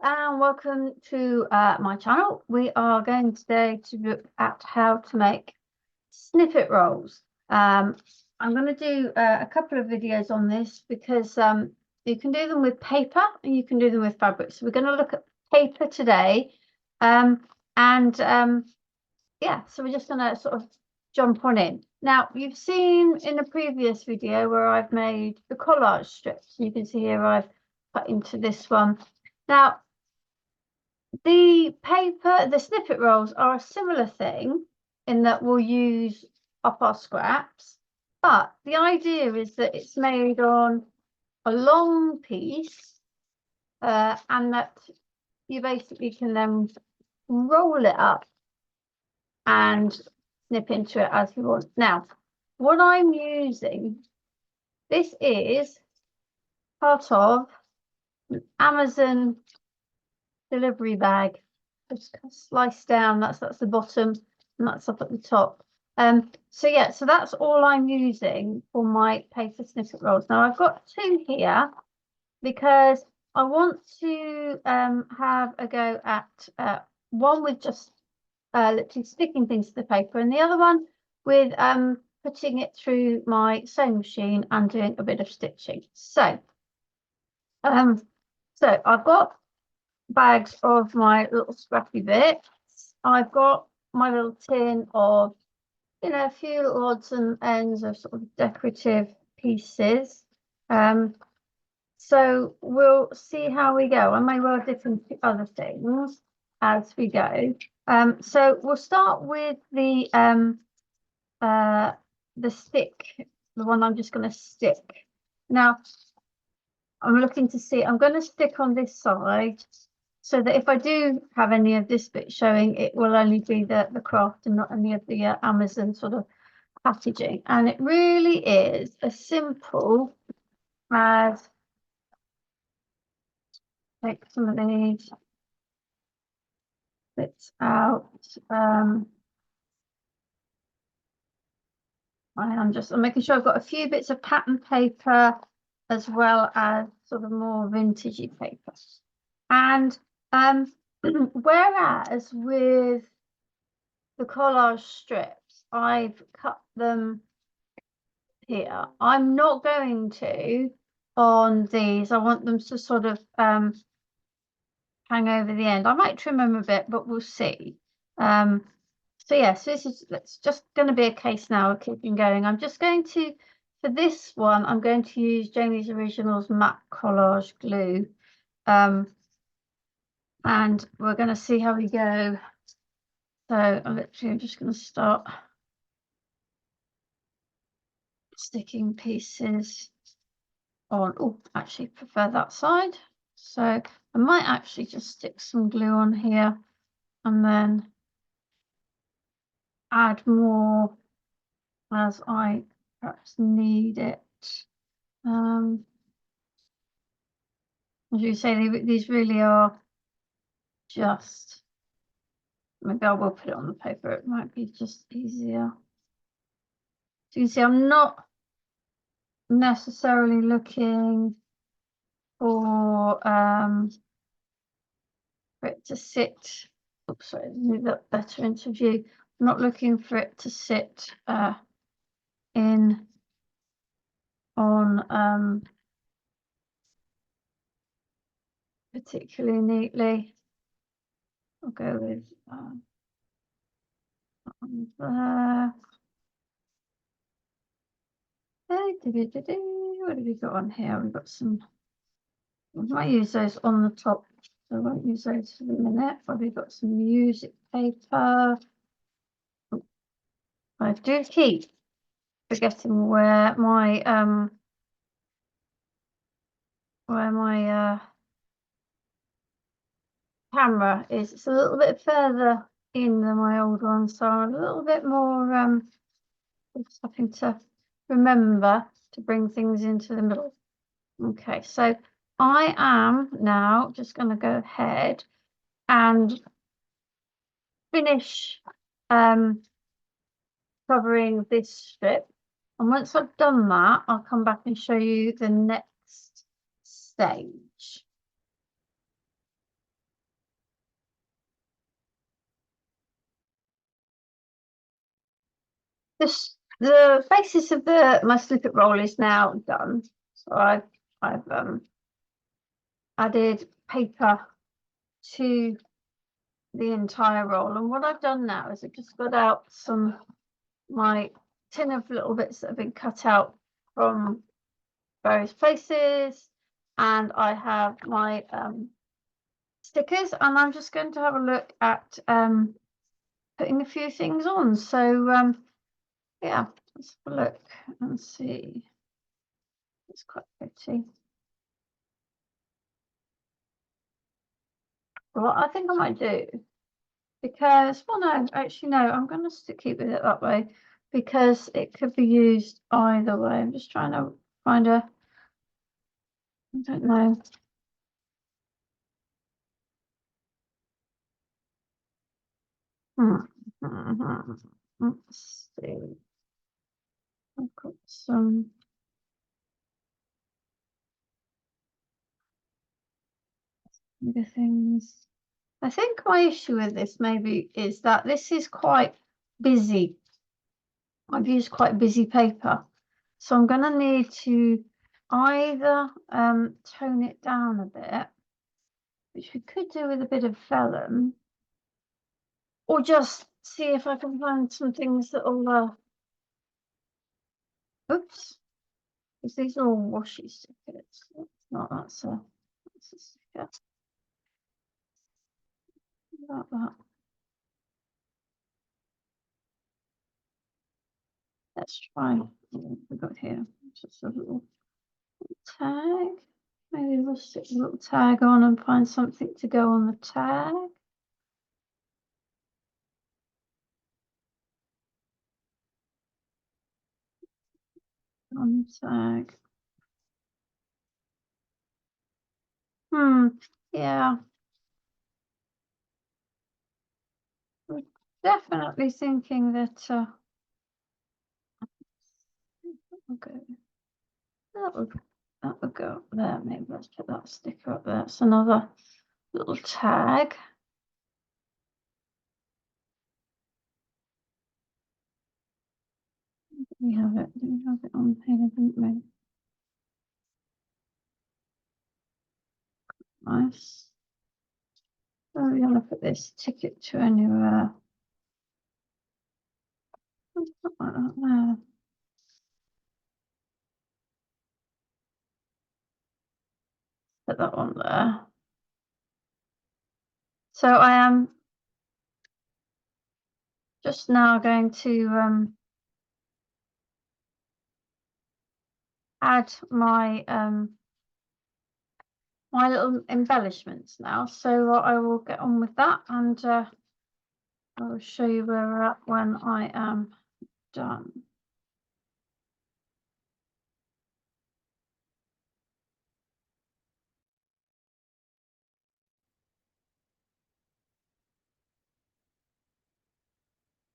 Hello and welcome to my channel. We are going today to look at how to make snippet rolls. I'm going to do a couple of videos on this because you can do them with paper and you can do them with fabric. So we're going to look at paper today. Yeah, so we're just going to sort of jump on in. Now, you've seen in a previous video where I've made the collage strips. You can see here I've cut into this one. Now, the snippet rolls are a similar thing in that we'll use up our scraps, but the idea is that it's made on a long piece and that you basically can then roll it up and snip into it as you want. Now, what I'm using, this is part of an Amazon delivery bag. Just slice down, that's the bottom and that's up at the top. So yeah, so that's all I'm using for my paper snippet rolls. Now I've got two here because I want to have a go at one with just literally sticking things to the paper and the other one with putting it through my sewing machine and doing a bit of stitching. So I've got bags of my little scrappy bits. I've got my little tin of, you know, a few little odds and ends of sort of decorative pieces. So we'll see how we go. I may well dip into other things as we go. So we'll start with the stick, the one I'm just going to stick. Now, I'm looking to see, I'm going to stick on this side so that if I do have any of this bit showing, it will only be the craft and not any of the Amazon sort of packaging. And it really is as simple as take some of these bits out. I'm making sure I've got a few bits of pattern paper as well as sort of more vintagey paper. And whereas with the collage strips, I've cut them here. I'm not going to on these. I want them to sort of hang over the end. I might trim them a bit, but we'll see. So yeah, so it's just going to be a case now of keeping going. I'm just going to, for this one, I'm going to use Jamie's Originals matte collage glue. And we're going to see how we go. So I'm just going to start sticking pieces on. Oh, actually prefer that side. So I might actually just stick some glue on here and then add more as I perhaps need it. As you say, these really are just, maybe I will put it on the paper, it might be just easier. So you can see I'm not necessarily looking for it to sit, oops, sorry, move that better into view. I'm not looking for it to sit in on particularly neatly. I'll go with on there. What have we got on here? We've got some, we might use those on the top, so I won't use those for the minute, but we've got some music paper. I do keep forgetting where my camera is. It's a little bit further in than my old one, so I'm a little bit more just having to remember to bring things into the middle. Okay, so I am now just going to go ahead and finish covering this strip, and once I've done that, I'll come back and show you the next stage. The basis of my snippet roll is now done. So I've added paper to the entire roll, and what I've done now is I've just got out my tin of little bits that have been cut out from various places, and I have my stickers, and I'm just going to have a look at putting a few things on. So yeah, let's have a look and see. It's quite pretty. What I think I might do, because, well, no, actually, no, I'm going to keep with it that way because it could be used either way. I'm just trying to find I don't know. Let's see. I've got some other things. I think my issue with this maybe is that this is quite busy. I've used quite busy paper, so I'm going to need to either tone it down a bit, which we could do with a bit of vellum, or just see if I can find some things that'll oops, because these are all washi stickers. That's a sticker. About that. Let's try what we got here. Just a little tag. Maybe we'll stick a little tag on and find something to go on the tag. On the tag. Yeah. We're definitely thinking that okay. That would go up there. Maybe let's put that sticker up there. It's another little tag. We have it. Do we have it on here? Didn't we? Nice. So we're gonna put this ticket to anywhere. Like that there. Put that on there. So I am just now going to add my my little embellishments now. So I will get on with that, and I will show you where we're at when I am done.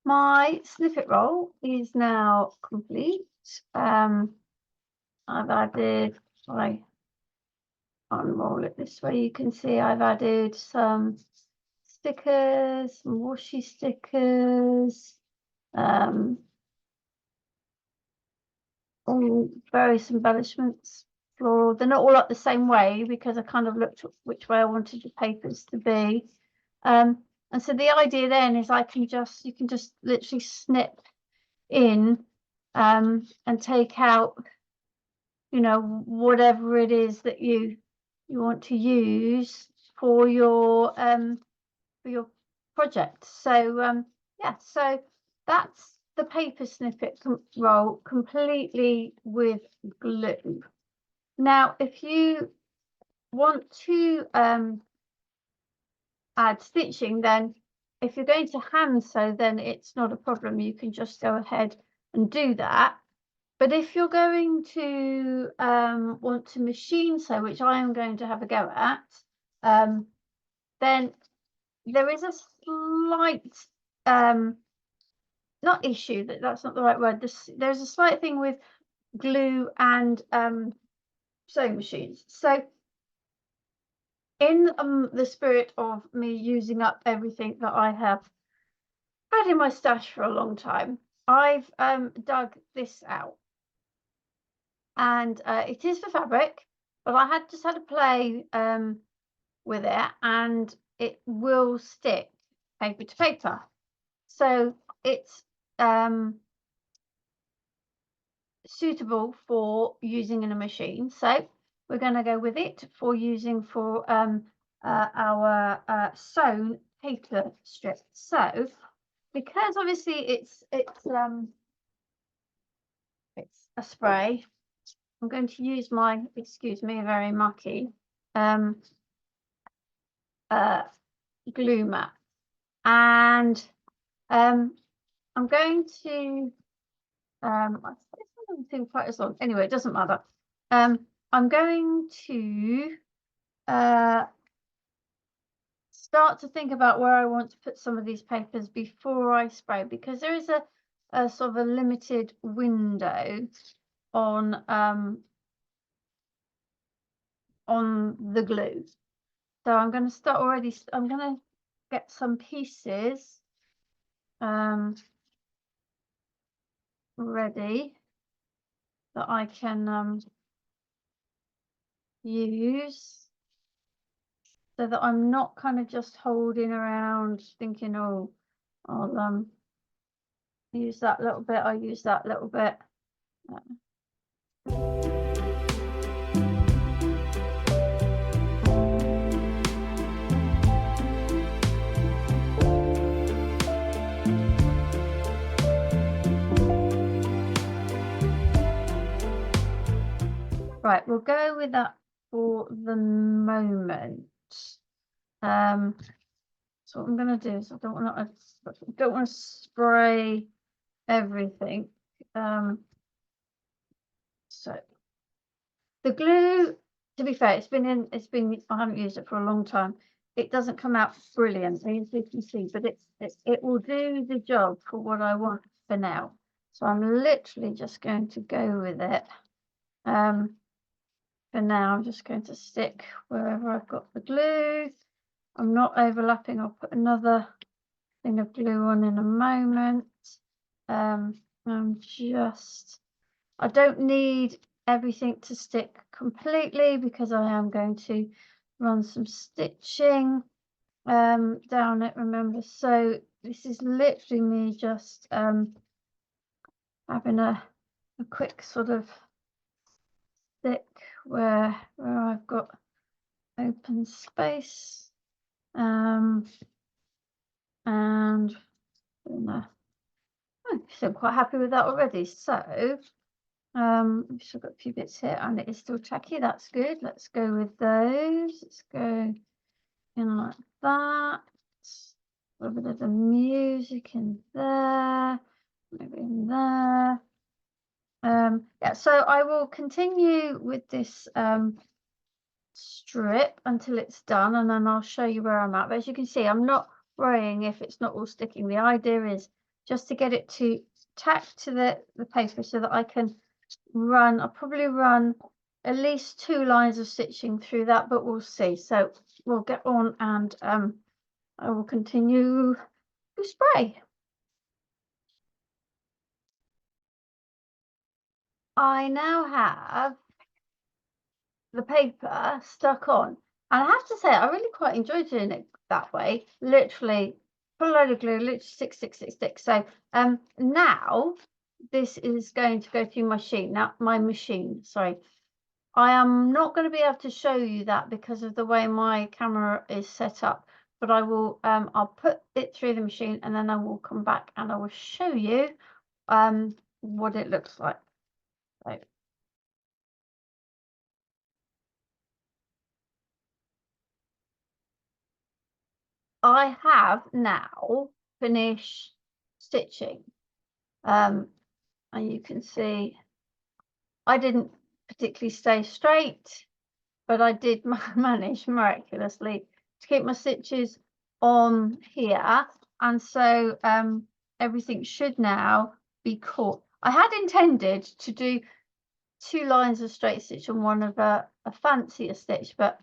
My snippet roll is now complete. I've added, I unroll it this way, you can see I've added some stickers, some washi stickers, all various embellishments, floral. They're not all up the same way because I kind of looked at which way I wanted the papers to be. And so the idea then is you can just literally snip in and take out, you know, whatever it is that you want to use for your project. So yeah, so that's the paper snippet roll completely with glue. Now, if you want to add stitching, then if you're going to hand sew, then it's not a problem. You can just go ahead and do that. But if you're going to want to machine sew, which I am going to have a go at, then there is a slight not issue, that's not the right word. There's a slight thing with glue and sewing machines. So in the spirit of me using up everything that I have had in my stash for a long time, I've dug this out, and it is for fabric, but I just had to play with it, and it will stick paper to paper. So it's suitable for using in a machine. So we're going to go with it for using for our sewn paper strip. So because obviously it's a spray, I'm going to use my, excuse me, very mucky glue mat, and I'm going to I don't think quite as long. Anyway, it doesn't matter. I'm going to start to think about where I want to put some of these papers before I spray, because there is a sort of a limited window on the glue. So I'm going to start already. I'm going to get some pieces ready that I can use, so that I'm not kind of just holding around thinking, oh, I'll use that little bit, I use that little bit. Right, we'll go with that for the moment. So what I'm going to do is I don't want to spray everything. So the glue, to be fair, I haven't used it for a long time. It doesn't come out brilliantly, as you can see, but it will do the job for what I want for now. So I'm literally just going to go with it. For now, I'm just going to stick wherever I've got the glue. I'm not overlapping. I'll put another thing of glue on in a moment. I don't need everything to stick completely, because I am going to run some stitching down it, remember. So this is literally me just having a quick sort of stick where I've got open space, and I'm still quite happy with that already. So we've still got a few bits here, and it is still tacky. That's good. Let's go with those. Let's go in like that. A little bit of the music in there, maybe in there. Yeah, so I will continue with this strip until it's done, and then I'll show you where I'm at. But as you can see, I'm not worrying if it's not all sticking. The idea is just to get it to tack to the paper, so that I can I'll probably run at least 2 lines of stitching through that, but we'll see. So we'll get on, and I will continue to spray. I now have the paper stuck on, and I have to say I really quite enjoy doing it that way. Literally put a load of glue, literally stick. So now this is going to go through my machine. Sorry, I am not going to be able to show you that because of the way my camera is set up, but I will I'll put it through the machine, and then I will come back and I will show you what it looks like. So, I have now finished stitching, and you can see I didn't particularly stay straight, but I did manage miraculously to keep my stitches on here, and so everything should now be caught. I had intended to do 2 lines of straight stitch and one of a fancier stitch, but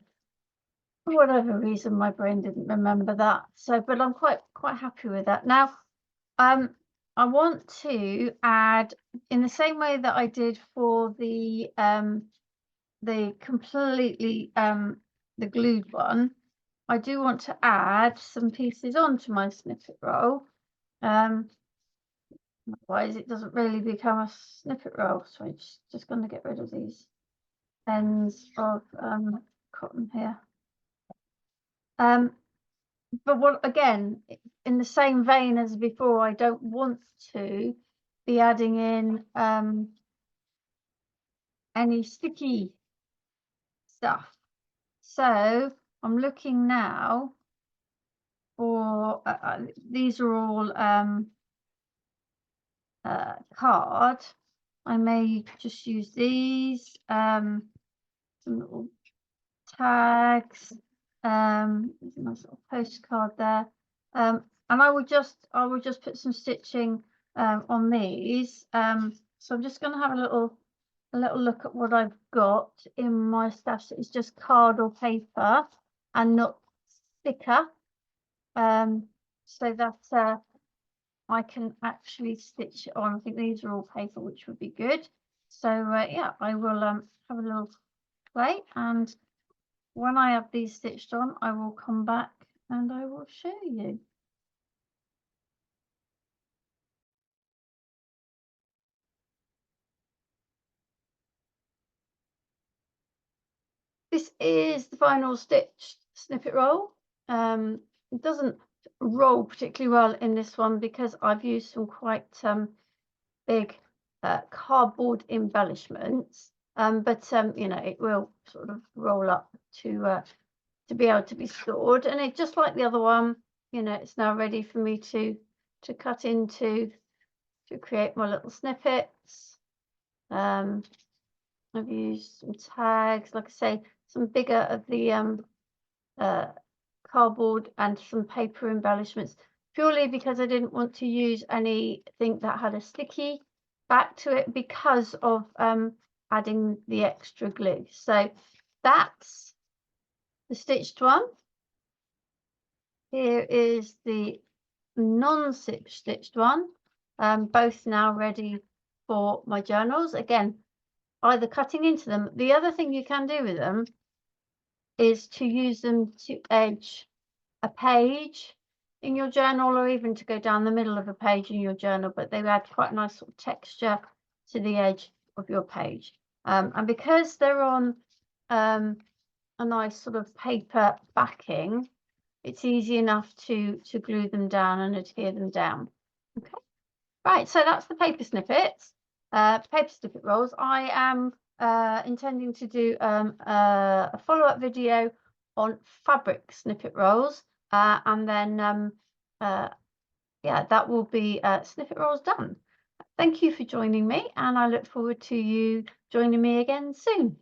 for whatever reason my brain didn't remember that. So, but I'm quite happy with that now. I want to add, in the same way that I did for the completely the glued one, I do want to add some pieces onto my snippet roll. Otherwise it doesn't really become a snippet roll. So I'm just going to get rid of these ends of cotton here. But what, again, in the same vein as before, I don't want to be adding in any sticky stuff. So I'm looking now for these are all card. I may just use these some little tags, nice little postcard there, and I will just put some stitching on these. So I'm just going to have a little look at what I've got in my stash. So it's just card or paper and not sticker, so that I can actually stitch it on. I think these are all paper, which would be good. So yeah, I will have a little play, and when I have these stitched on, I will come back and I will show you. This is the final stitched snippet roll. It doesn't roll particularly well in this one because I've used some quite big cardboard embellishments, but you know, it will sort of roll up to be able to be stored. And it, just like the other one, you know, it's now ready for me to cut into to create my little snippets. I've used some tags, like I say, some bigger of the cardboard and some paper embellishments, purely because I didn't want to use anything that had a sticky back to it because of adding the extra glue. So that's the stitched one. Here is the non-stitched one, both now ready for my journals. Again, either cutting into them. The other thing you can do with them is to use them to edge a page in your journal, or even to go down the middle of a page in your journal, but they add quite a nice sort of texture to the edge of your page. And because they're on a nice sort of paper backing, it's easy enough to glue them down and adhere them down. Okay, right, so that's the paper snippets, paper snippet rolls. I am intending to do a follow-up video on fabric snippet rolls, and then yeah, that will be snippet rolls done. Thank you for joining me, and I look forward to you joining me again soon.